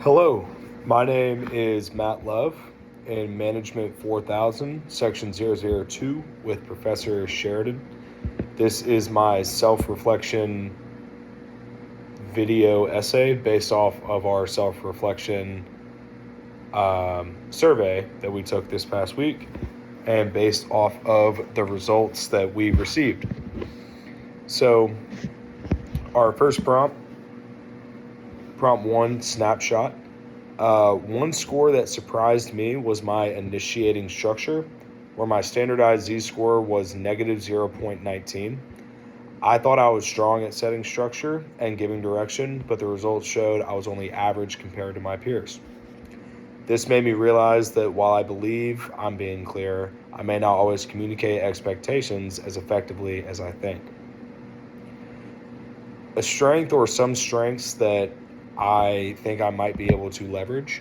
Hello, my name is Matt Love in Management 4000, Section 002 with Professor Sheridan. This is my self-reflection video essay based off of our self-reflection survey that we took this past week and based off of the results that we received. So our first prompt 1, snapshot. One score that surprised me was my initiating structure, where my standardized Z-score was negative 0.19. I thought I was strong at setting structure and giving direction, but the results showed I was only average compared to my peers. This made me realize that while I believe I'm being clear, I may not always communicate expectations as effectively as I think. A strength or some strengths that I think I might be able to leverage.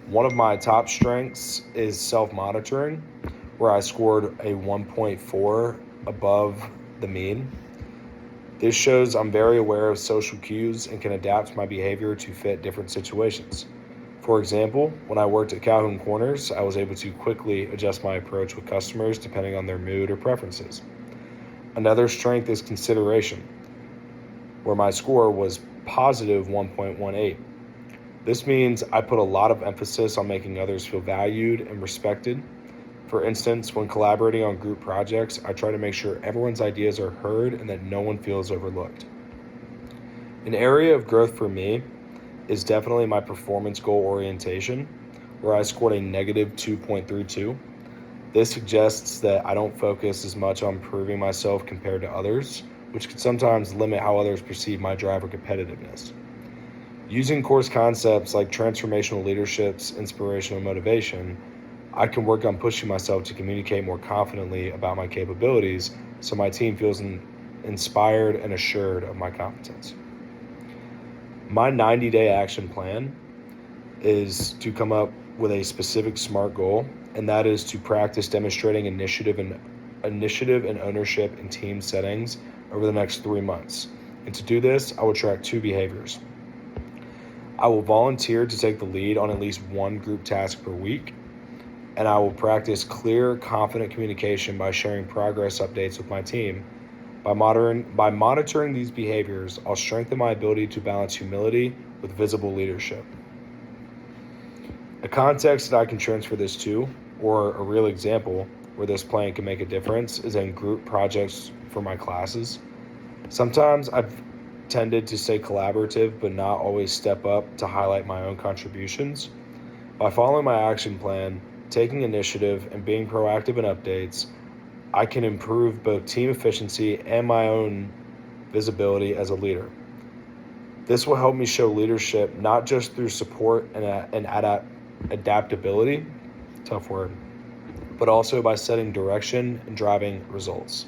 One of my top strengths is self-monitoring, where I scored a 1.4 above the mean. This shows I'm very aware of social cues and can adapt my behavior to fit different situations. For example, when I worked at Calhoun Corners, I was able to quickly adjust my approach with customers depending on their mood or preferences. Another strength is consideration, where my score was positive 1.18. This means I put a lot of emphasis on making others feel valued and respected. For instance, when collaborating on group projects, I try to make sure everyone's ideas are heard and that no one feels overlooked. An area of growth for me is definitely my performance goal orientation, where I scored a negative 2.32. This suggests that I don't focus as much on proving myself compared to others, which could sometimes limit how others perceive my drive or competitiveness. Using course concepts like transformational leadership's inspirational motivation, I can work on pushing myself to communicate more confidently about my capabilities so my team feels inspired and assured of my competence. My 90-day action plan is to come up with a specific SMART goal, and that is to practice demonstrating initiative and ownership in team settings over the next 3 months. And to do this, I will track 2 behaviors. I will volunteer to take the lead on at least one group task per week, and I will practice clear, confident communication by sharing progress updates with my team. By monitoring these behaviors, I'll strengthen my ability to balance humility with visible leadership. A context that I can transfer this to, or a real example where this plan can make a difference, is in group projects for my classes. Sometimes I've tended to stay collaborative but not always step up to highlight my own contributions. By following my action plan, taking initiative, and being proactive in updates, I can improve both team efficiency and my own visibility as a leader. This will help me show leadership not just through support and adaptability, tough word, but also by setting direction and driving results.